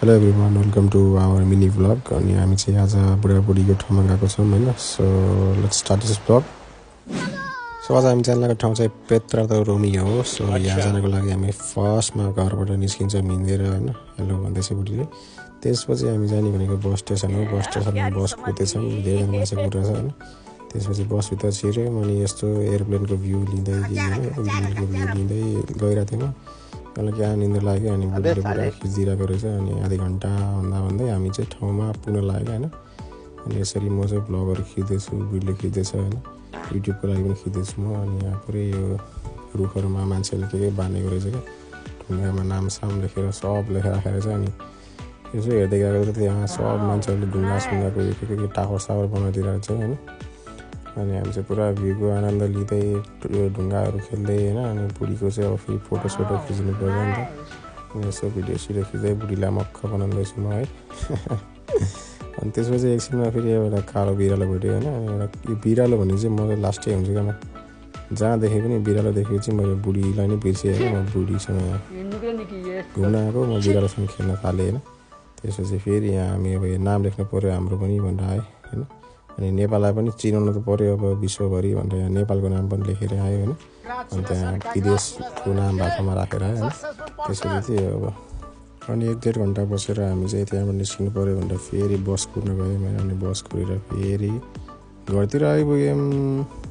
Hello everyone, welcome to our mini vlog. अनि हामी चाहिँ आज बुढाबुढीको ठाउँमा गएको छौँ होइन। So let's start this vlog. So आज हामी जान लागेको ठाउँ चाहिँ पेत्रा द रोमियो हो। सो यहाँ जानको लागि हामी फर्स्टमा घरबाट निस्किन्छौँ हिँडेर होइन, हेलो भन्दैछ बुढीले। त्यसपछि हामी जाने भनेको बस स्टेसन हो। बस स्टेसनमा बस कुदेछौँ, धेरैजना मान्छे कुदेछ होइन। त्यसपछि बसभित्र छिर्यौँ अनि यस्तो एयरप्लेनको भ्यू लिँदै भ्यूको भ्यू लिँदै गइरहेको थियौँ। मलाई क्या निन्द्रा लाग्यो अनि बुढीले पुरा खिचिदिरहेको रहेछ। अनि आधी घन्टा भन्दै हामी चाहिँ ठाउँमा पुग्न लाग्यो होइन। अनि यसरी म चाहिँ भ्लगहरू खिच्दैछु, बुढीले खिच्दैछ होइन, युट्युबको लागि पनि खिच्दैछु म। अनि यहाँ पुरै यो रुखहरूमा मान्छेले के बाँधेको रहेछ क्या, ढुङ्गामा नामसाम लेखेर सब लेखेर राखेको रहेछ। अनि यसो हेर्दै गएको त्यहाँ सब मान्छेहरूले ढुङ्गासुङ्गाको के टावर सावर बनाइदिरहेको छ होइन। अनि हामी चाहिँ पुरा भ्यूको आनन्द लिँदै यो ढुङ्गाहरू खेल्दै होइन। अनि बुढीको चाहिँ अब फेरि फोटोसोटो खिच्नु पर्छ नि त। अनि यसो भिडियो सिडियो खिच्दै बुढीलाई मक्ख बनाउँदैछु म है। अनि त्यसपछि एकछिनमा फेरि एउटा कालो बिरालो भेट्यो होइन। एउटा यो बिरालो भन्ने चाहिँ मलाई लास्टै हुन्छ क्या, म जहाँ देखेँ पनि बिरालो देखेपछि मैले बुढीलाई नै बिर्सेँ होइन। म बुढीसँग घुम्न आएको, म बिरालोसँग खेल्न थालेँ होइन। त्यसपछि फेरि यहाँ हामी अब नाम लेख्नु पऱ्यो हाम्रो पनि भनेर आयो होइन। अनि नेपाललाई पनि चिनाउनु त पऱ्यो अब विश्वभरि भनेर यहाँ नेपालको नाम पनि लेखेर आयो होइन। अनि त्यहाँ विदेशको नाम भाषामा राखेर आयो होइन। त्यसपछि चाहिँ अब अनि 1-1.5 घन्टा बसेर हामी चाहिँ त्यहाँबाट निस्किनु पऱ्यो भनेर फेरि बस कुर्न गयौँ होइन। अनि बस कुरेर फेरि घरतिर आइपुग्यौँ।